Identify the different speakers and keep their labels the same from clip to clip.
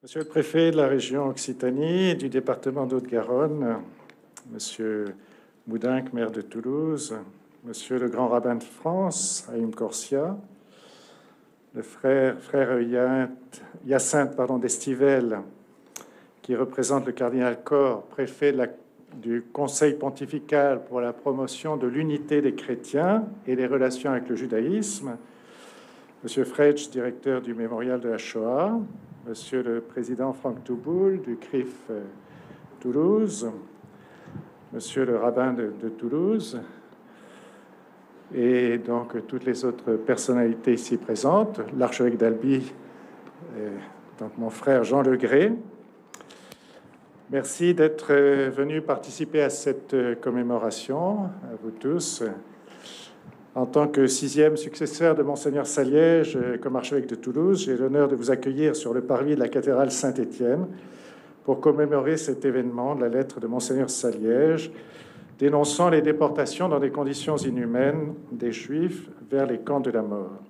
Speaker 1: Monsieur le préfet de la région Occitanie et du département d'Haute-Garonne, Monsieur Moudinque, maire de Toulouse, Monsieur le grand rabbin de France, Haïm Corsia, le frère Hyacinthe d'Estivelle, qui représente le cardinal Corre, préfet du Conseil pontifical pour la promotion de l'unité des chrétiens et les relations avec le judaïsme, Monsieur Fretsch, directeur du mémorial de la Shoah, Monsieur le président Franck Touboul du CRIF Toulouse, Monsieur le rabbin de Toulouse, et donc toutes les autres personnalités ici présentes, l'archevêque d'Albi, donc mon frère Jean Legré. Merci d'être venu participer à cette commémoration, à vous tous. En tant que sixième successeur de Monseigneur Saliège comme archevêque de Toulouse, j'ai l'honneur de vous accueillir sur le parvis de la cathédrale Saint-Étienne pour commémorer cet événement de la lettre de Monseigneur Saliège dénonçant les déportations dans des conditions inhumaines des Juifs vers les camps de la mort.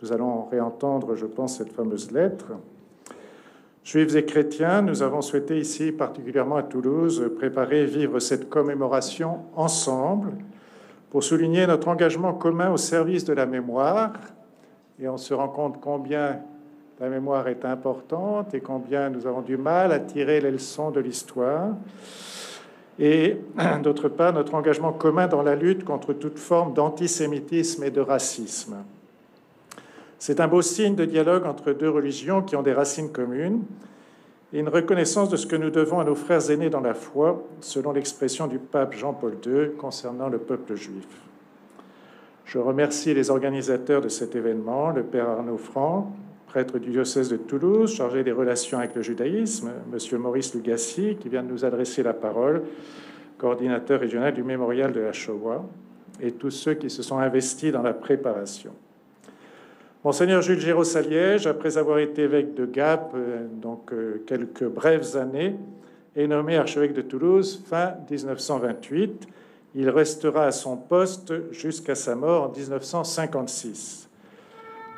Speaker 1: Nous allons réentendre, je pense, cette fameuse lettre. Juifs et chrétiens, nous avons souhaité ici, particulièrement à Toulouse, préparer et vivre cette commémoration ensemble pour souligner notre engagement commun au service de la mémoire. Et on se rend compte combien la mémoire est importante et combien nous avons du mal à tirer les leçons de l'histoire. Et d'autre part, notre engagement commun dans la lutte contre toute forme d'antisémitisme et de racisme. C'est un beau signe de dialogue entre deux religions qui ont des racines communes et une reconnaissance de ce que nous devons à nos frères aînés dans la foi, selon l'expression du pape Jean-Paul II concernant le peuple juif. Je remercie les organisateurs de cet événement, le père Arnaud Franck, prêtre du diocèse de Toulouse, chargé des relations avec le judaïsme, monsieur Maurice Lugassi, qui vient de nous adresser la parole, coordinateur régional du mémorial de la Shoah, et tous ceux qui se sont investis dans la préparation. Monseigneur Jules Géraud-Saliège, après avoir été évêque de Gap, quelques brèves années, est nommé archevêque de Toulouse fin 1928. Il restera à son poste jusqu'à sa mort en 1956.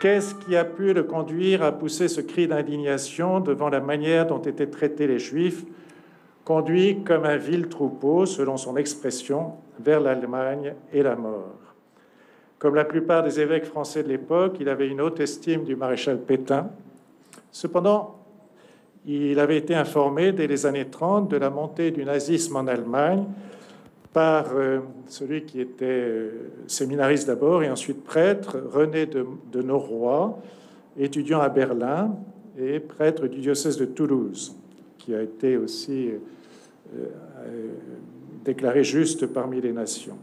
Speaker 1: Qu'est-ce qui a pu le conduire à pousser ce cri d'indignation devant la manière dont étaient traités les Juifs, conduits comme un vil troupeau, selon son expression, vers l'Allemagne et la mort? Comme la plupart des évêques français de l'époque, il avait une haute estime du maréchal Pétain. Cependant, il avait été informé dès les années 30 de la montée du nazisme en Allemagne par celui qui était séminariste d'abord et ensuite prêtre, René de Norrois, étudiant à Berlin et prêtre du diocèse de Toulouse, qui a été aussi déclaré juste parmi les nations.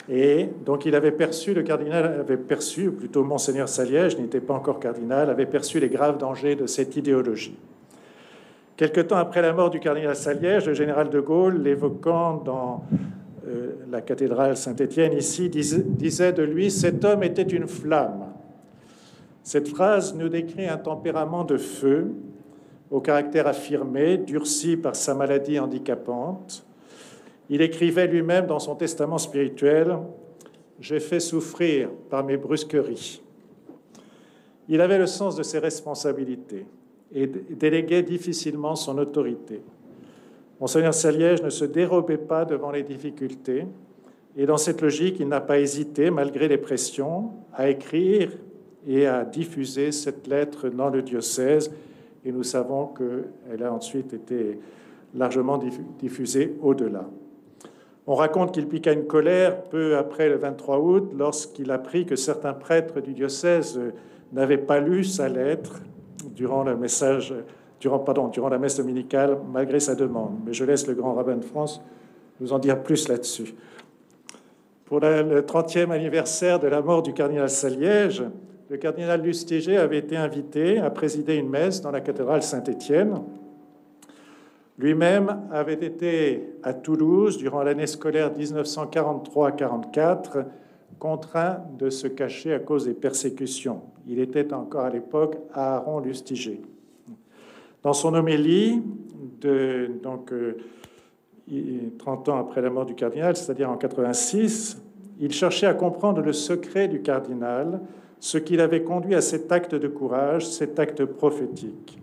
Speaker 1: Et donc il avait perçu, le cardinal avait perçu, ou plutôt Monseigneur Saliège n'était pas encore cardinal, avait perçu les graves dangers de cette idéologie. Quelque temps après la mort du cardinal Saliège, le général de Gaulle, l'évoquant dans la cathédrale Saint-Étienne ici, disait de lui « Cet homme était une flamme ». Cette phrase nous décrit un tempérament de feu, au caractère affirmé, durci par sa maladie handicapante. Il écrivait lui-même dans son testament spirituel « J'ai fait souffrir par mes brusqueries ». Il avait le sens de ses responsabilités et déléguait difficilement son autorité. Monseigneur Saliège ne se dérobait pas devant les difficultés et dans cette logique, il n'a pas hésité, malgré les pressions, à écrire et à diffuser cette lettre dans le diocèse. Et nous savons qu'elle a ensuite été largement diffusée au-delà. On raconte qu'il piqua une colère peu après le 23 août lorsqu'il apprit que certains prêtres du diocèse n'avaient pas lu sa lettre durant la messe dominicale, malgré sa demande. Mais je laisse le grand rabbin de France nous en dire plus là-dessus. Pour le 30e anniversaire de la mort du cardinal Saliège, le cardinal Lustiger avait été invité à présider une messe dans la cathédrale Saint-Étienne. Lui-même avait été à Toulouse durant l'année scolaire 1943-44, contraint de se cacher à cause des persécutions. Il était encore à l'époque à Aaron-Lustiger. Dans son homélie, 30 ans après la mort du cardinal, c'est-à-dire en 86, il cherchait à comprendre le secret du cardinal, ce qui l'avait conduit à cet acte de courage, cet acte prophétique.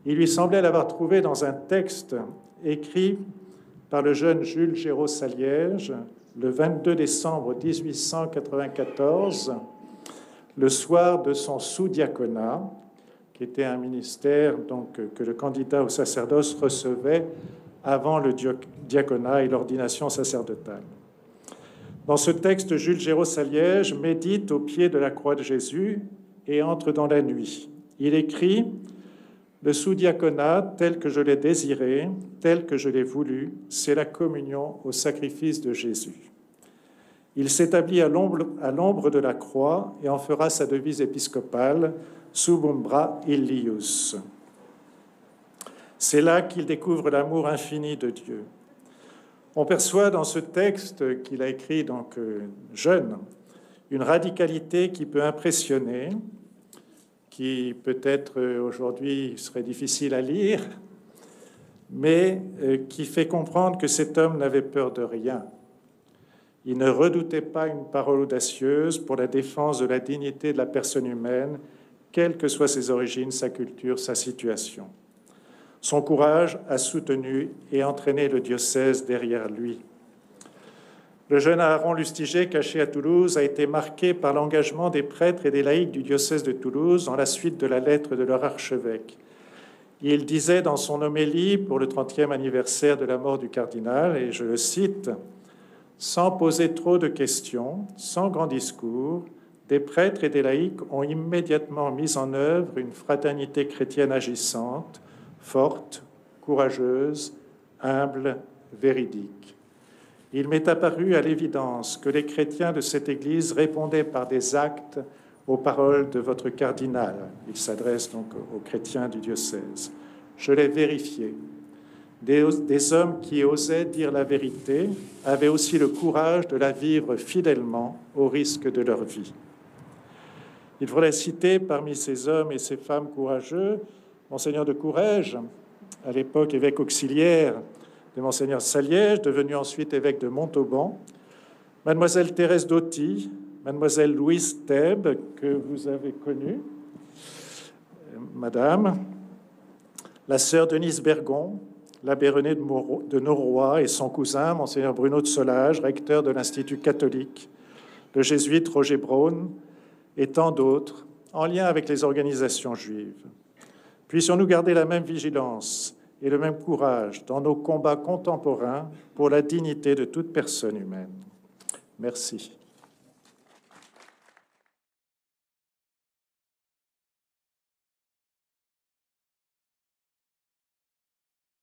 Speaker 1: Il lui semblait l'avoir trouvé dans un texte écrit par le jeune Jules Géraud-Saliège le 22 décembre 1894, le soir de son sous-diaconat, qui était un ministère donc, que le candidat au sacerdoce recevait avant le diaconat et l'ordination sacerdotale. Dans ce texte, Jules Géraud-Saliège médite au pied de la croix de Jésus et entre dans la nuit. Il écrit « Le sous-diaconat, tel que je l'ai désiré, tel que je l'ai voulu, c'est la communion au sacrifice de Jésus. Il s'établit à l'ombre de la croix et en fera sa devise épiscopale « Sub umbra illius ». C'est là qu'il découvre l'amour infini de Dieu. On perçoit dans ce texte qu'il a écrit donc jeune une radicalité qui peut impressionner, qui peut-être aujourd'hui serait difficile à lire, mais qui fait comprendre que cet homme n'avait peur de rien. Il ne redoutait pas une parole audacieuse pour la défense de la dignité de la personne humaine, quelles que soient ses origines, sa culture, sa situation. Son courage a soutenu et entraîné le diocèse derrière lui. Le jeune Aaron Lustiger, caché à Toulouse, a été marqué par l'engagement des prêtres et des laïcs du diocèse de Toulouse dans la suite de la lettre de leur archevêque. Il disait dans son homélie pour le 30e anniversaire de la mort du cardinal, et je le cite, « Sans poser trop de questions, sans grand discours, des prêtres et des laïcs ont immédiatement mis en œuvre une fraternité chrétienne agissante, forte, courageuse, humble, véridique. Il m'est apparu à l'évidence que les chrétiens de cette Église répondaient par des actes aux paroles de votre cardinal. » Il s'adresse donc aux chrétiens du diocèse. « Je l'ai vérifié. Des hommes qui osaient dire la vérité avaient aussi le courage de la vivre fidèlement au risque de leur vie. » Il faudrait citer parmi ces hommes et ces femmes courageux Monseigneur de Courrèges, à l'époque évêque auxiliaire de Monseigneur Saliège, devenu ensuite évêque de Montauban, Mademoiselle Thérèse d'Auty, Mademoiselle Louise Thèbes, que vous avez connue, Madame, la sœur Denise Bergon, l'abbé René de Noroy et son cousin, Monseigneur Bruno de Solage, recteur de l'Institut catholique, le jésuite Roger Braun et tant d'autres, en lien avec les organisations juives. Puissions-nous garder la même vigilance et le même courage dans nos combats contemporains pour la dignité de toute personne humaine. Merci.